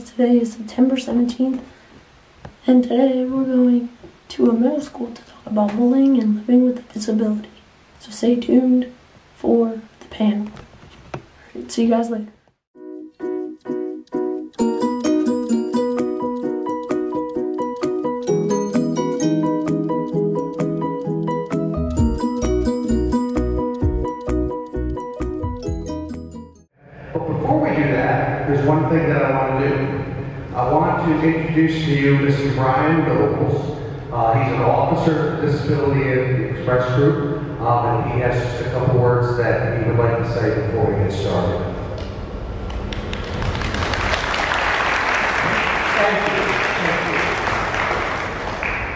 guys. Today is September 17th, and today we're going to a middle school to talk about bullying and living with a disability. So stay tuned for the panel. Alright, see you guys later. But before we do that, there's one thing that I want to do. I want to introduce to you Mr. Brian Nobles. He's an officer of Disability in the Express Group, and he has just a couple words that he would like to say before we get started. Thank you.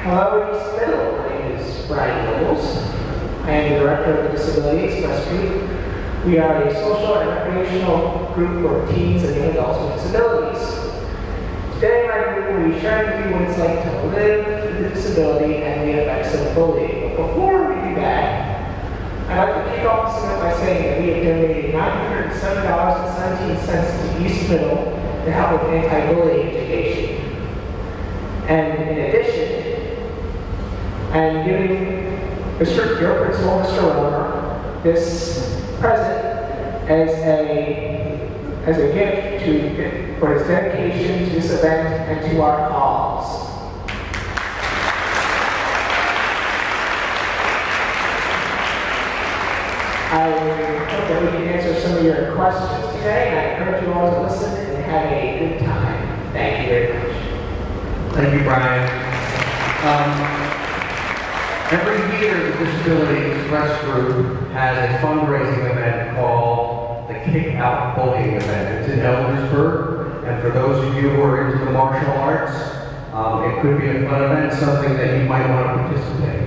Hello, East Middle. My name is Brian Nobles. I am the director of the Disability Express Group. We are a social and recreational group for teens and young adults with disabilities. Today, my group will be sharing with you what it's like to live with a disability and the effects of bullying. But before we do that, I'd like to kick off this event by saying that we have donated $907.17 to East Middle to help with anti-bullying education. And in addition, I'm giving your principal, Mr. Romer, this present as a gift for his dedication to this event and to our cause. I hope that we can answer some of your questions today, and I encourage you all to listen and have a good time. Thank you very much. Thank you, Brian. Every year, the Disability Express Group has a fundraising event called the Kick Out Bullying event. It's in Eldersburg, and for those of you who are into the martial arts, it could be a fun event, something that you might want to participate.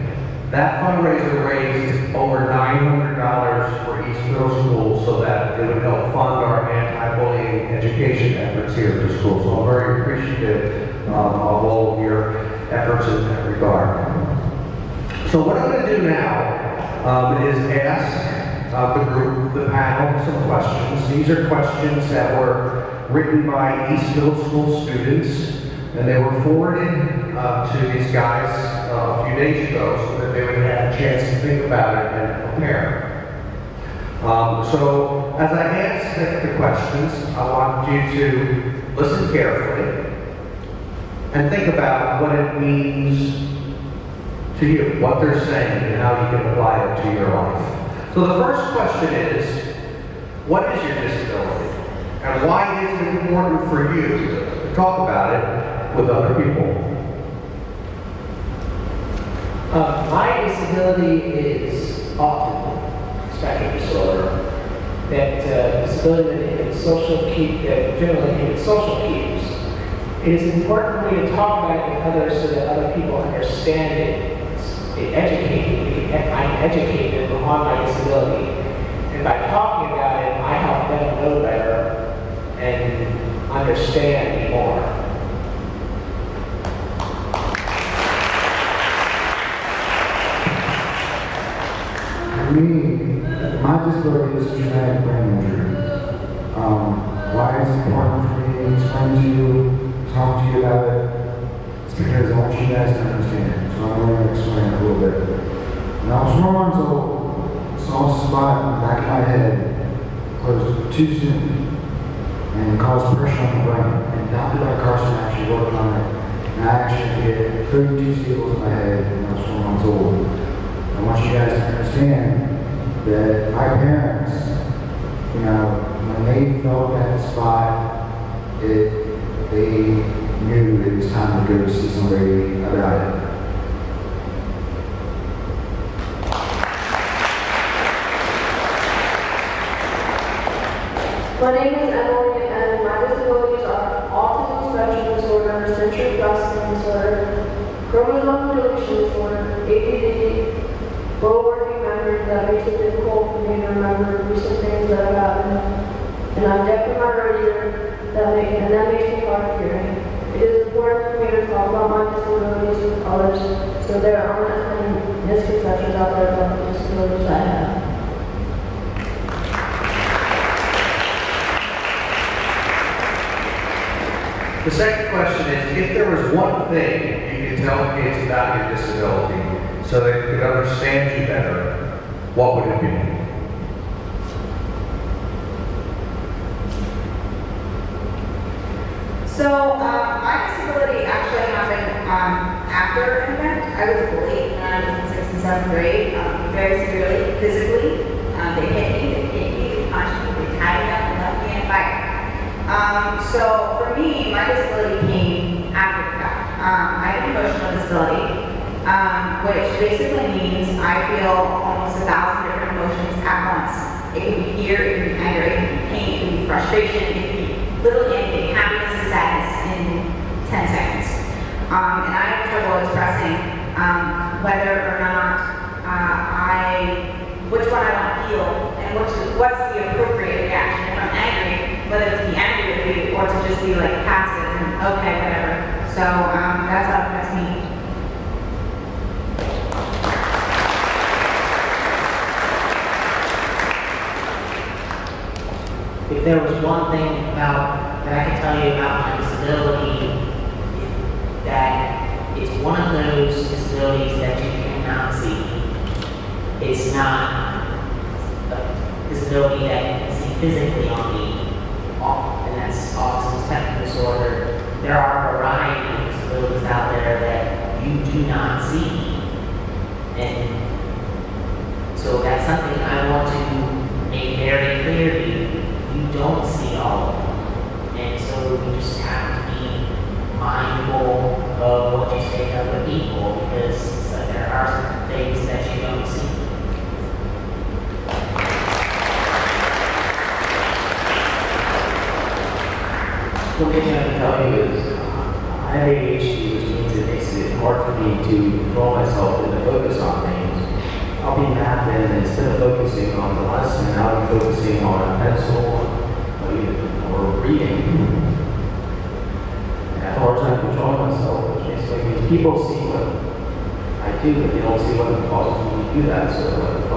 That fundraiser raised over $900 for East Middle School so that it would help fund our anti-bullying education efforts here at the school. So I'm very appreciative of all of your efforts in that regard. So what I'm going to do now is ask the group, the panel, some questions. These are questions that were written by East Middle School students, and they were forwarded to these guys a few days ago so that they would have a chance to think about it and prepare. So as I ask the questions, I want you to listen carefully and think about what it means to you, what they're saying, and how you can apply it to your life. So the first question is, what is your disability? And why is it important for you to talk about it with other people? My disability is autism spectrum disorder. That disability that inhibits generally inhibits social cues. It is important for me to talk about it with others so that other people understand it. I'm educated on my disability, and by talking about it, I help them know better and understand me more. For me, my disability is traumatic brain injury. Why it's important for me to explain to you, talk to you about it, it's because I want you guys to understand it. So I'm going to explain it a little bit. When I was 4 months old, I saw a spot in the back of my head closed too soon and it caused pressure on the brain. And Dr. Carson actually worked on it. And I actually had 32 staples in my head when I was 4 months old. I want you guys to understand that my parents, when they felt that spot, they knew it was time to go see somebody about it. My name is Emily, and my disabilities are autism spectrum disorder, sensory processing disorder, chromosome deletion disorder, ADD, low working memory that makes it difficult for me to remember recent things that have happened, and I'm deaf in my right ear, and that makes me hard of hearing. It is important for me to talk about my disabilities with others so there aren't as many misconceptions out there about the disabilities I have. The second question is, if there was one thing you could tell kids about your disability so they could understand you better, what would it be? So, my disability actually happened after an event. I was bullied when I was in 6th and 7th grade, very severely, physically. They hit me, they punched me, they tied me up and left me in a fight. So, for me, my disability came after the fact. I have an emotional disability, which basically means I feel almost 1,000 different emotions at once. It can be fear, it can be anger, it can be pain, it can be frustration, it can be literally anything, happiness and sadness in 10 seconds. And I have trouble expressing whether or not which one I want to feel and what's the appropriate reaction. If I'm angry, whether it's to be angry with you or to just be like passive and okay, whatever. So that's how it affects me. If there was one thing that I can tell you about my disability, that it's one of those disabilities that you cannot see. It's not a disability that you can see physically on me, and that's autism spectrum disorder. There are a variety of disabilities out there that you do not see. And so that's something I want to make very clear to you. You don't see all of them. And so you just have to be mindful of what you say to other people, because there are some things that you don't see. One thing I can tell you is I have ADHD, which means it makes it hard for me to control myself and to focus on things. I'll be napping, and instead of focusing on the lesson, I'll be focusing on a pencil or reading. And I have a hard time controlling myself, which basically means people see what I do, but they don't see what causes me to do that. So if I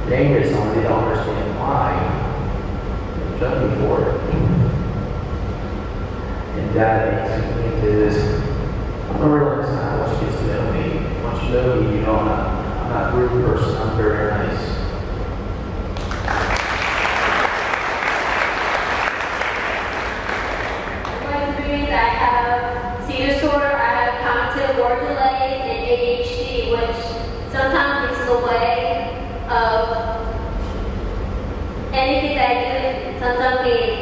get angry at someone, they don't understand why. They judge me for it. And that basically is, I'm a real example once you get to know me. Once you know me, you know I'm not a rude person, I'm very nice. I have seizure disorder, I have cognitive word delay, and ADHD, which sometimes gets in the way of anything that I do. Sometimes being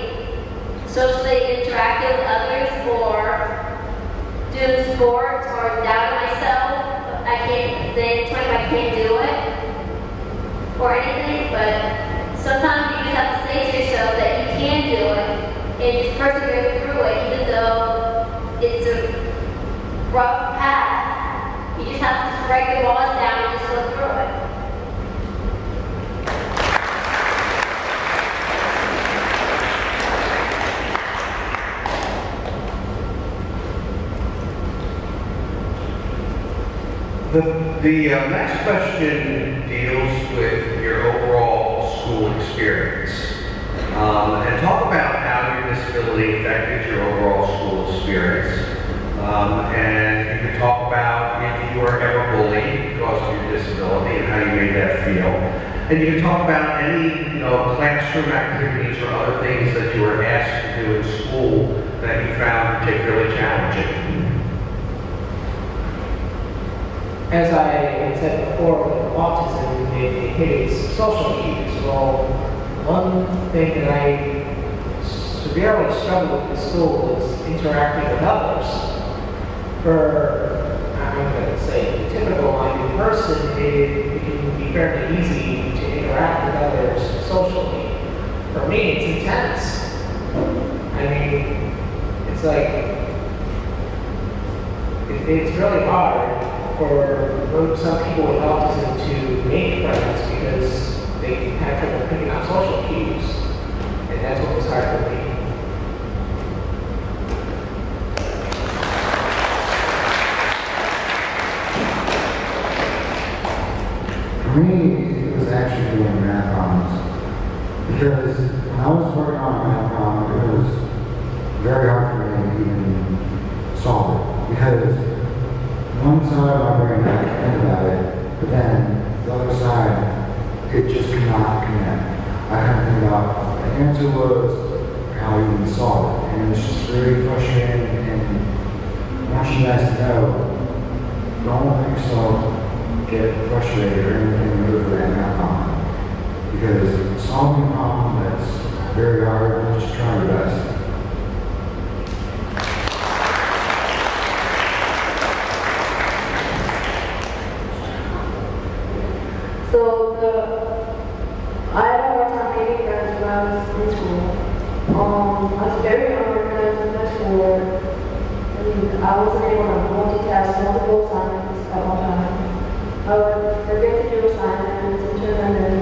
socially interactive with others, or doing sports, or doubting myself. I can't say I can't do it, or anything, but sometimes you just have to say to yourself that you can do it, and just persevere through it, even though it's a rough path. You just have to break the walls down and just go through it. The next question deals with your overall school experience. And talk about how your disability affected your overall school experience. And you can talk about if you were ever bullied because of your disability and how you made that feel. And you can talk about any classroom activities or other things that you were asked to do in school that you found particularly challenging. As I had said before, with autism, it hits social cues. Well, one thing that I severely struggled with in school is interacting with others. For, I'm going to say, a typical minded person, it can be fairly easy to interact with others socially. For me, it's intense. I mean, it's like, it's really hard for some people with autism to make friends because they have trouble picking up social cues, and that's what was hard for me. For me, it was actually doing math problems. Because when I was working on math problems, it was very hard for me to even solve it. Because one side of my brain I can think about it, but then the other side, it just cannot connect. I kind of think about what the answer was, how you would solve it. And it's just very frustrating, and I want you guys to know, don't let yourself get frustrated or anything over that outcome. Because solving a problem that's very hard, just try your best. I had a hard time making friends when I was in school. I was very unorganized in my schoolwork, and I wasn't able to multitask multiple assignments at one time. I would forget to do assignments and turn them in.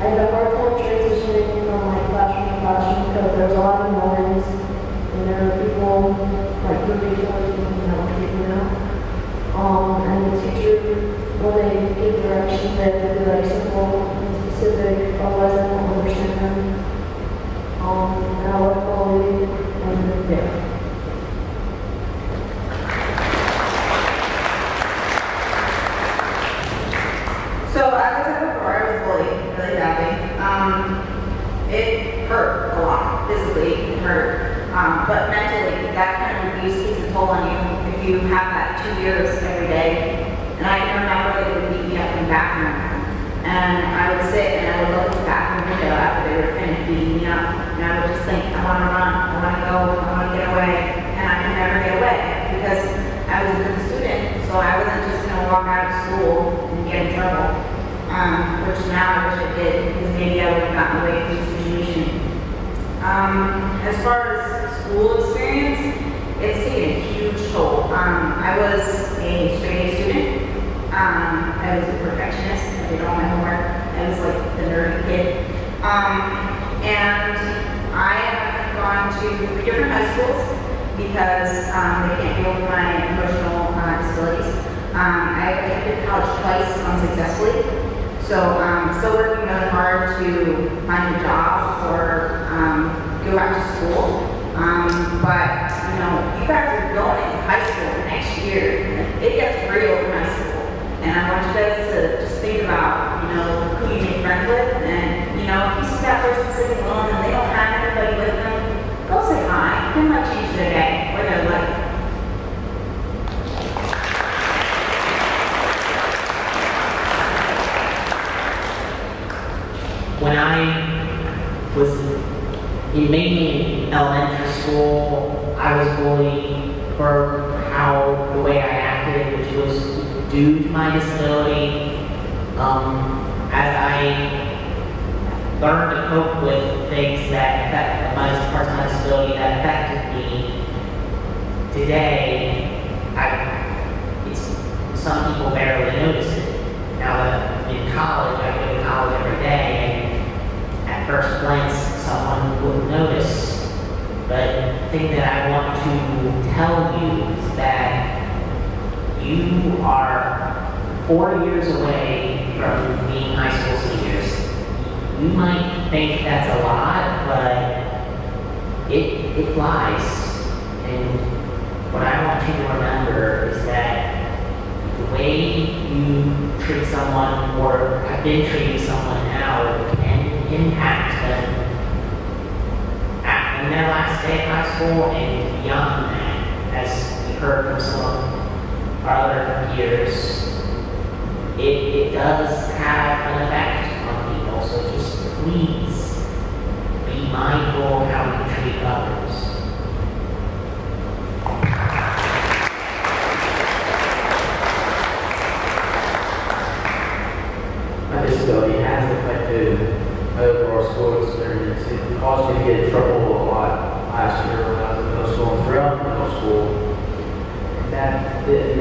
I had a hard time transitioning from like classroom to classroom because there was a lot of noise, and there were people like moving towards me and I was freaking out. And the teacher, when they give directions, they have to be like simple and specific, otherwise I won't understand them. And I was bullied, and yeah. So as I said before, I was bullied really badly. It hurt a lot, physically it hurt, but mentally that kind of abuse takes a toll on you if you have that 2 years every day. And I can remember they would beat me up in the bathroom, and I would sit and I would look at the bathroom window after they were finished beating me up, and I would just think, I want to run, I want to go, I want to get away, and I could never get away because I was a good student, so I wasn't just going to walk out of school and get in trouble. Which now I wish I did, because maybe I would have gotten away from the situation. As far as school experience, it's taken a huge toll. I was a straight A student. I was a perfectionist. I did all my homework. I was like the nerdy kid. And I have gone to 3 different high schools because they can't deal with my emotional disabilities. I attended college twice unsuccessfully. So I'm still working really hard to find a job or go back to school. But you know, you guys are going into high school next year. It gets real in high school. And I want you guys to just think about, you know, who you make friends with. And you know, if you see that person sitting alone and they don't have anybody with them, go say hi. It might change their day or their life. When I was in elementary school, I was bullied for the way I acted, which was due to my disability. As I learned to cope with things that affect my parts of my disability that affected me, today, some people barely notice it. Now that I'm in college, I go to college every day. At first glance, someone wouldn't notice, but the thing that I want to tell you is that you are 4 years away from being high school seniors. You might think that's a lot, but it flies. And what I want you to remember is that the way you treat someone or have been treating someone now can impact them in their last day of high school and beyond that. As we heard from some of our other peers, it does have an effect on people, so just please be mindful of how you treat others. My disability has affected my overall school experience. It caused me to get in trouble a lot last year when I was in middle school and throughout middle school. That made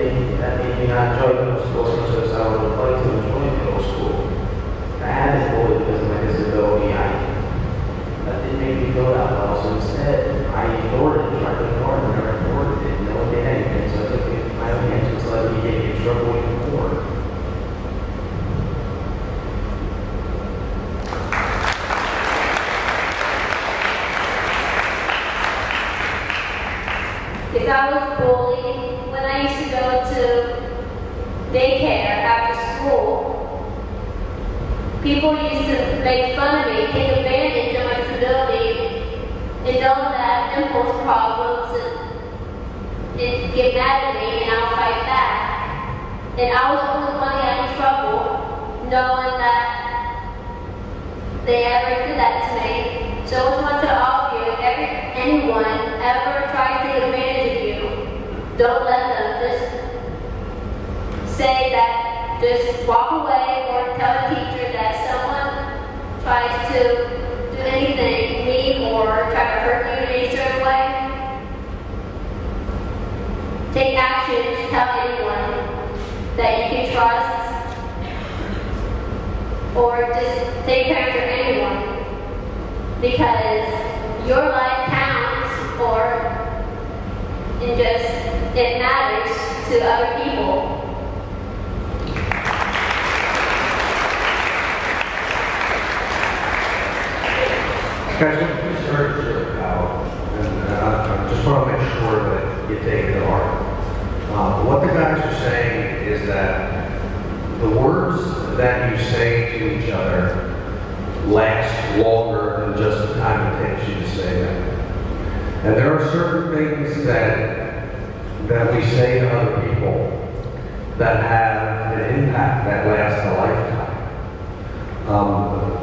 me not enjoy middle school as much as I would have liked to enjoy middle school. I had been bullied because of my disability. That didn't make me feel that well, so instead I ignored it, tried to ignore it, never ignored it, and no one did anything, so I took it in my own hands, which led me to get in trouble even more. I was bullied when I used to go to daycare after school. People used to make fun of me, take advantage of my disability, and know that impulse problems and get mad at me and I'll fight back. And I was always one to get in trouble, knowing that they ever did that to me. So I just want to offer you, if anyone ever tries to take advantage of you, don't let them. Just say that, just walk away or tell the teacher that someone tries to do anything, me or try to hurt you in any certain way. Take action, just tell anyone that you can trust, or just take care of anyone, because your life counts, and just, it matters to other people. Guys, what you heard about, and I just want to make sure that you take it to heart. What the guys are saying is that the words that you say to each other last longer than just the time it takes you to say them. And there are certain things that we say to other people that have an impact that lasts a lifetime.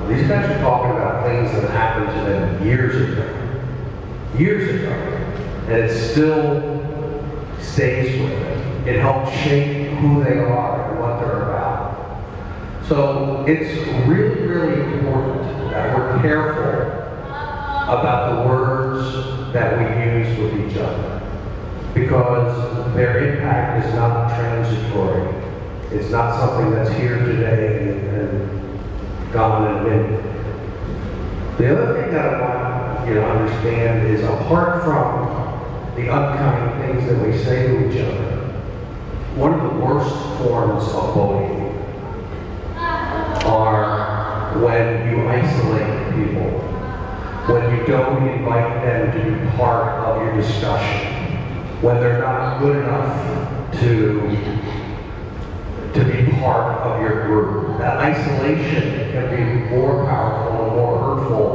These guys are talking about things that happened to them years ago, and it still stays with them. It helps shape who they are and what they're about. So it's really, really important that we're careful about the words that we use with each other, because their impact is not transitory. It's not something that's here today and gone in a minute. The other thing that I want you to understand is, apart from the unkind things that we say to each other, one of the worst forms of bullying are when you isolate people, when you don't invite them to be part of your discussion, when they're not good enough to be part of your group. That isolation can be more powerful and more hurtful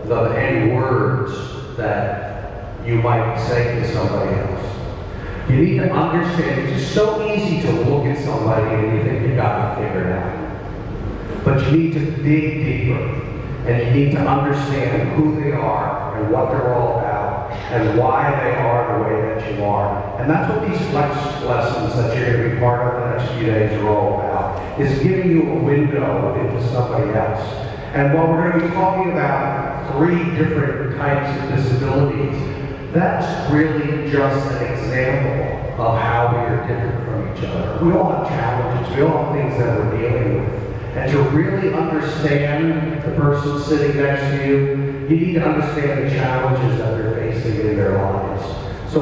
than any words that you might say to somebody else. You need to understand, it's just so easy to look at somebody and you think you got it figured out. But you need to dig deeper, and you need to understand who they are and what they're all about and why they are the way that you are. And that's what these flex lessons that you're going to be part of the next few days are all about, is giving you a window into somebody else. And while we're going to be talking about 3 different types of disabilities, that's really just an example of how we are different from each other. We all have challenges. We all have things that we're dealing with. And to really understand the person sitting next to you, you need to understand the challenges that they're facing in their lives. So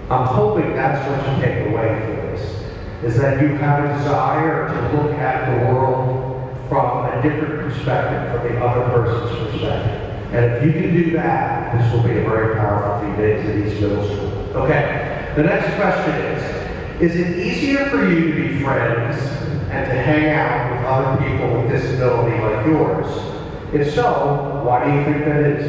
I'm hoping that's what you take away from this, is that you have a desire to look at the world from a different perspective, from the other person's perspective. And if you can do that, this will be a very powerful few days at East Middle School. Okay, the next question is it easier for you to be friends and to hang out with other people with disability like yours? If so, why do you think that is?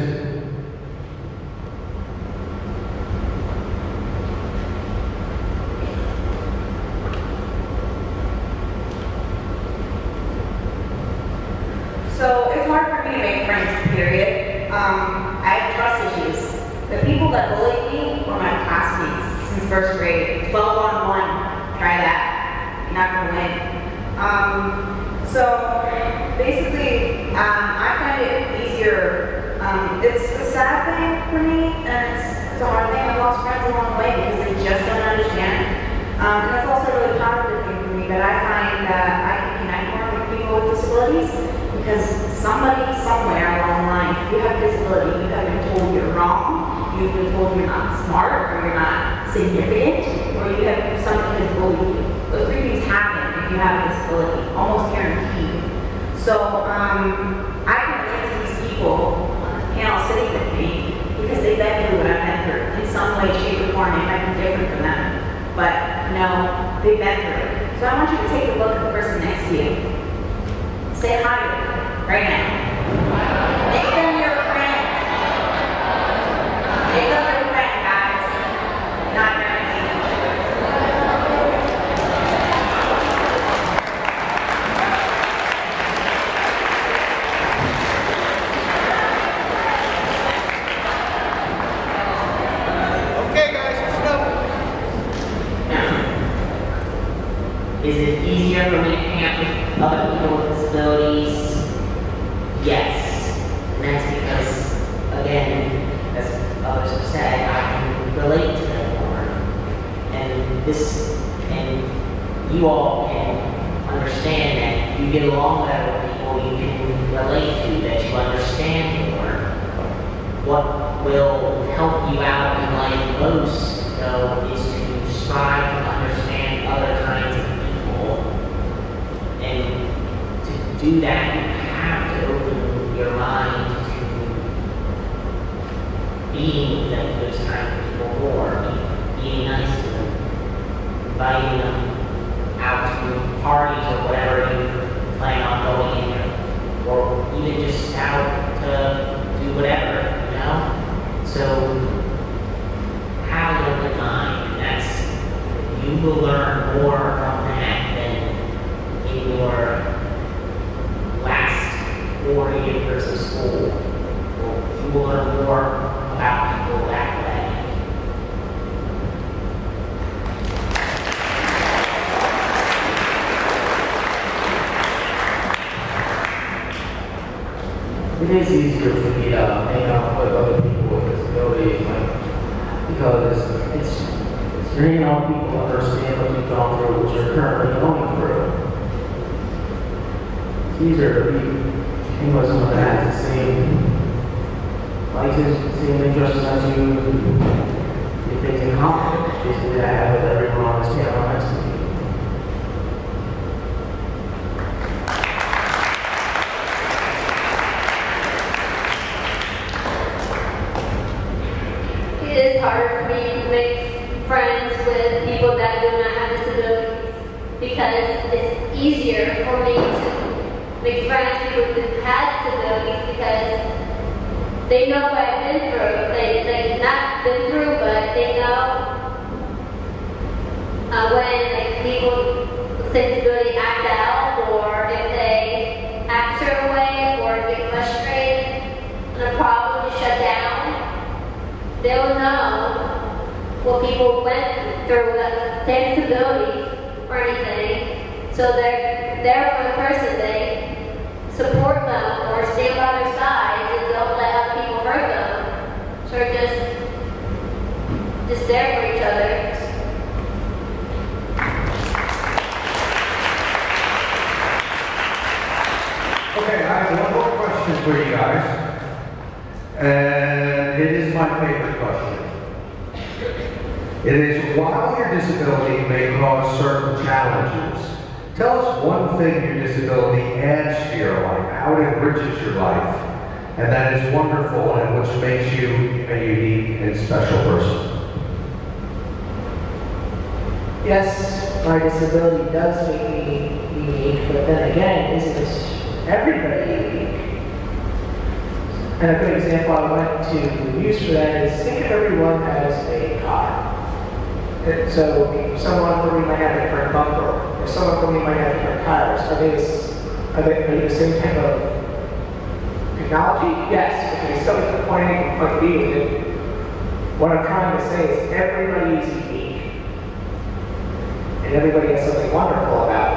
So it's hard for me to make friends, period. I have trust issues. The people that bullied me were my classmates since first grade. 12-on-1, try that. You're not gonna win. So basically, I find it easier. It's a sad thing for me, and it's a hard thing. I lost friends along the way because they just don't understand. And that's also a really positive thing for me, that I find that I can connect more with people with disabilities, because somebody somewhere along the line, if you have a disability, you have been told you're wrong, you've been told you're not smart, or you're not significant, or you have somebody has bullied you. Those 3 things happen if you have a disability, almost guaranteed. So I can relate to these people on the panel sitting with me, because they've been through what I've been through in some way, shape, but they've been through it. So I want you to take a look at the person next to you. Say hi to them right now. Make them your friend. Make them your friend, guys. Not your enemy. Okay, guys, let's go. Is it easier for me to hang out with other people with disabilities? Yes. And that's because, again, as others have said, I can relate to them more. And you all can understand that you get along better with people you can relate to, that you understand more. What will help you out in life most, though, is to strive to understand other kinds of people. And to do that, you have to open your mind to being with them, those kinds of people more, being nice to them, inviting them out to parties or whatever you plan on going in, or even just out to do whatever, you know? So, have an open mind, and that's, you will learn more from that than in your last 4 years of school. You will learn more about people that way. It is easier for me to hang out with other people with disabilities, because it's you're hanging out with people who understand what you've gone through, what you're currently going through. It's easier to be hanging with someone that has the same same interests as you, get things in common, which basically I have with everyone on this panel next to me. It is harder for me to make friends with people that do not have disabilities because it's easier for me to make friends with people who have disabilities because they know what I've been through. They've not been through, but they know when people with disability act out, or if they act a certain way, or get frustrated and a problem is shut down. They'll know what people went through with the same disability or anything. So they're there for the person. They support them or stand by their sides and don't let other people hurt them. So they're just there for each other. Okay, I have one more question for you guys. And it is my favorite question. It is, while your disability may cause certain challenges, tell us one thing your disability adds to your life, how it enriches your life, and that is wonderful and which makes you a unique and special person. Yes, my disability does make me unique, but then again, isn't everybody unique? And a good example I want to use for that is, think of everyone as a car. And so someone for me might have a different bumper, or someone for me might have different tires. Are they the same type of technology? Yes, but they still get to point A and point B with it. What I'm trying to say is everybody is unique. And everybody has something wonderful about